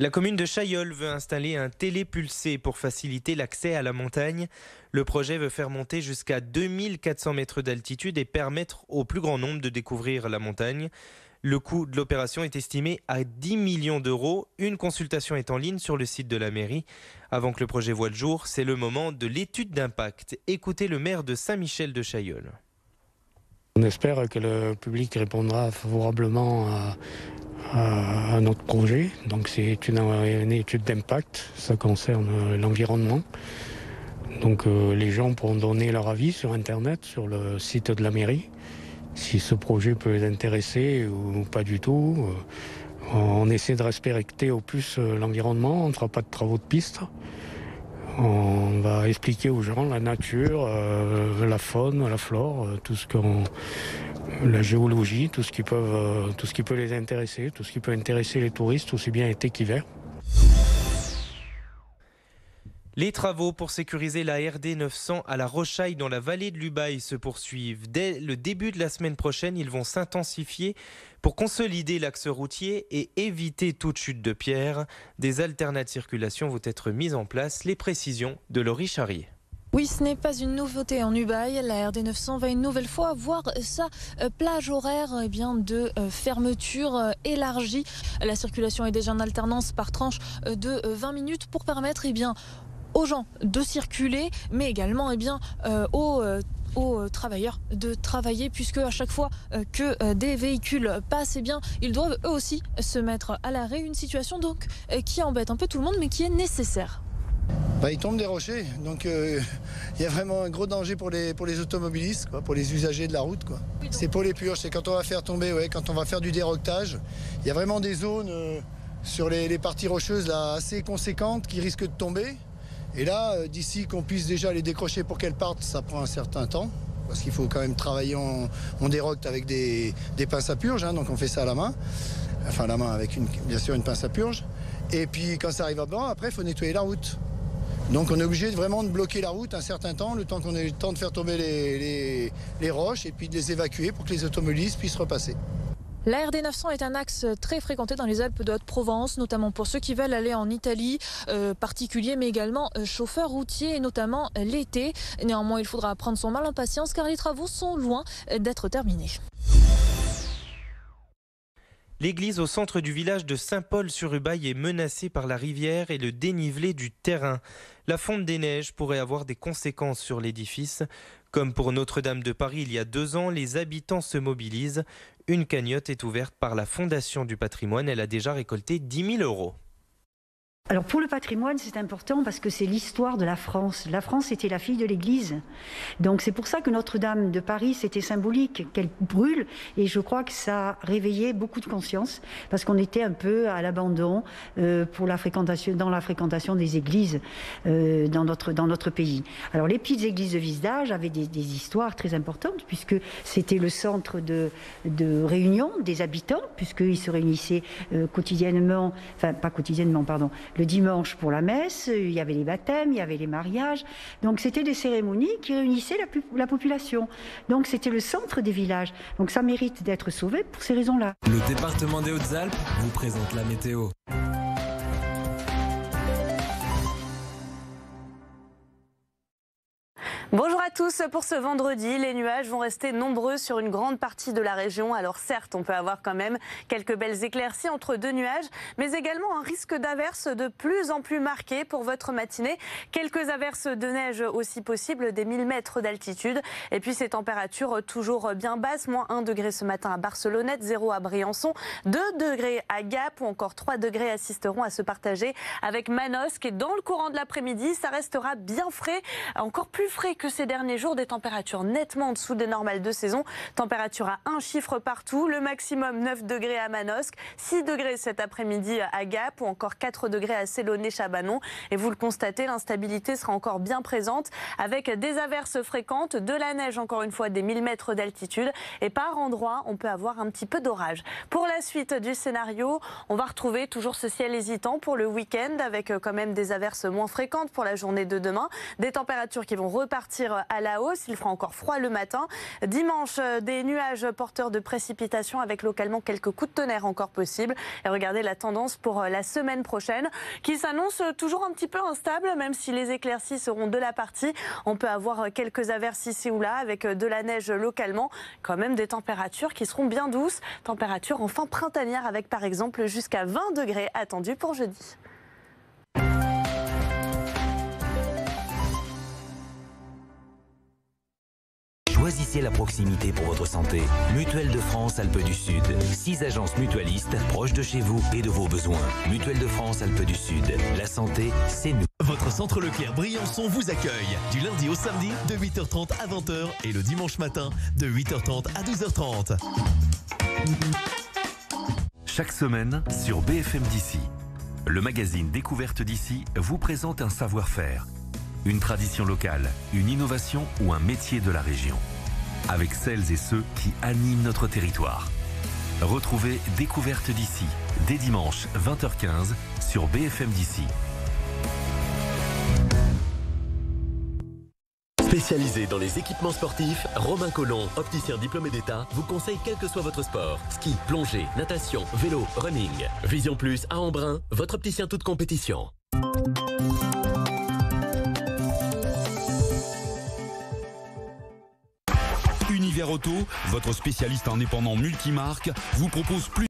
La commune de Chailleul veut installer un télépulsé pour faciliter l'accès à la montagne. Le projet veut faire monter jusqu'à 2400 mètres d'altitude et permettre au plus grand nombre de découvrir la montagne. Le coût de l'opération est estimé à 10 millions d'euros. Une consultation est en ligne sur le site de la mairie. Avant que le projet voie le jour, c'est le moment de l'étude d'impact. Écoutez le maire de Saint-Michel de Chailleul. On espère que le public répondra favorablement à notre projet. Donc c'est une étude d'impact, ça concerne l'environnement. Donc les gens pourront donner leur avis sur Internet, sur le site de la mairie, si ce projet peut les intéresser ou pas du tout. On essaie de respecter au plus l'environnement, on ne fera pas de travaux de piste. On va expliquer aux gens la nature, la faune, la flore, la géologie, tout ce qui peut les intéresser, tout ce qui peut intéresser les touristes, aussi bien été qu'hiver. Les travaux pour sécuriser la RD 900 à la Rochaille dans la vallée de l'Ubaye se poursuivent. Dès le début de la semaine prochaine, ils vont s'intensifier pour consolider l'axe routier et éviter toute chute de pierre. Des alternats de circulation vont être mises en place. Les précisions de Laurie Charrier. Oui, ce n'est pas une nouveauté en Ubaye. La RD 900 va une nouvelle fois avoir sa plage horaire de fermeture élargie. La circulation est déjà en alternance par tranche de 20 minutes pour permettre aux gens de circuler, mais également aux travailleurs de travailler, puisque à chaque fois que des véhicules passent, ils doivent eux aussi se mettre à l'arrêt. Une situation donc qui embête un peu tout le monde, mais qui est nécessaire. Il tombe des rochers, donc il y a vraiment un gros danger pour les automobilistes, pour les usagers de la route. C'est pour les purges, c'est quand on va faire tomber, quand on va faire du déroquetage. Il y a vraiment des zones sur les parties rocheuses là, assez conséquentes qui risquent de tomber. Et là, d'ici qu'on puisse déjà les décrocher pour qu'elles partent, ça prend un certain temps. Parce qu'il faut quand même travailler, on déroque avec des pinces à purge, donc on fait ça à la main. Enfin, à la main avec bien sûr une pince à purge. Et puis quand ça arrive à bord, après il faut nettoyer la route. Donc on est obligé vraiment de bloquer la route un certain temps, le temps qu'on ait le temps de faire tomber les roches et puis de les évacuer pour que les automobilistes puissent repasser. La RD 900 est un axe très fréquenté dans les Alpes de Haute-Provence, notamment pour ceux qui veulent aller en Italie, particuliers mais également chauffeurs routiers, et notamment l'été. Néanmoins, il faudra prendre son mal en patience car les travaux sont loin d'être terminés. L'église au centre du village de Saint-Paul-sur-Ubaye est menacée par la rivière et le dénivelé du terrain. La fonte des neiges pourrait avoir des conséquences sur l'édifice. Comme pour Notre-Dame de Paris il y a 2 ans, les habitants se mobilisent. Une cagnotte est ouverte par la Fondation du patrimoine. Elle a déjà récolté 10 000 euros. Alors pour le patrimoine, c'est important parce que c'est l'histoire de la France. La France était la fille de l'Église. Donc c'est pour ça que Notre-Dame de Paris, c'était symbolique, qu'elle brûle. Et je crois que ça a réveillé beaucoup de conscience parce qu'on était un peu à l'abandon dans la fréquentation des églises dans notre pays. Alors les petites églises de Visdage avaient des histoires très importantes puisque c'était le centre de réunion des habitants, puisqu'ils se réunissaient quotidiennement, enfin pas quotidiennement, pardon, le dimanche pour la messe, il y avait les baptêmes, il y avait les mariages. Donc c'était des cérémonies qui réunissaient la population. Donc c'était le centre des villages. Donc ça mérite d'être sauvé pour ces raisons-là. Le département des Hautes-Alpes vous présente la météo. Bonjour à tous. Pour ce vendredi, les nuages vont rester nombreux sur une grande partie de la région. Alors certes, on peut avoir quand même quelques belles éclaircies entre 2 nuages, mais également un risque d'averses de plus en plus marqué pour votre matinée. Quelques averses de neige aussi possibles, des 1000 mètres d'altitude. Et puis ces températures toujours bien basses, -1 degré ce matin à Barcelonnette, 0 à Briançon, 2 degrés à Gap ou encore 3 degrés à Sisteron à se partager avec Manosque. Et dans le courant de l'après-midi, ça restera bien frais, encore plus frais que ces derniers jours, des températures nettement en dessous des normales de saison. Température à 1 chiffre partout, le maximum 9 degrés à Manosque, 6 degrés cet après-midi à Gap ou encore 4 degrés à Séloné-Chabanon. Et vous le constatez, l'instabilité sera encore bien présente avec des averses fréquentes, de la neige encore une fois, des 1000 mètres d'altitude et par endroits on peut avoir un petit peu d'orage. Pour la suite du scénario, on va retrouver toujours ce ciel hésitant pour le week-end avec quand même des averses moins fréquentes pour la journée de demain, des températures qui vont repartir repartir à la hausse. Il fera encore froid le matin. Dimanche, des nuages porteurs de précipitations avec localement quelques coups de tonnerre encore possibles. Et regardez la tendance pour la semaine prochaine qui s'annonce toujours un petit peu instable, même si les éclaircies seront de la partie. On peut avoir quelques averses ici ou là avec de la neige localement. Quand même des températures qui seront bien douces. Températures enfin printanières avec par exemple jusqu'à 20 degrés attendus pour jeudi. Choisissez la proximité pour votre santé. Mutuelle de France Alpes du Sud. 6 agences mutualistes proches de chez vous et de vos besoins. Mutuelle de France Alpes du Sud. La santé, c'est nous. Votre centre Leclerc Briançon vous accueille du lundi au samedi de 8h30 à 20h et le dimanche matin de 8h30 à 12h30. Chaque semaine sur BFM d'ici, le magazine Découverte d'ici vous présente un savoir-faire, une tradition locale, une innovation ou un métier de la région. Avec celles et ceux qui animent notre territoire. Retrouvez Découverte d'ici dès dimanche 20h15 sur BFM d'ici. Spécialisé dans les équipements sportifs, Romain Collomb, opticien diplômé d'État, vous conseille quel que soit votre sport. Ski, plongée, natation, vélo, running. Vision Plus à Embrun, votre opticien toute compétition. Univers Auto, votre spécialiste indépendant multimarque, vous propose plus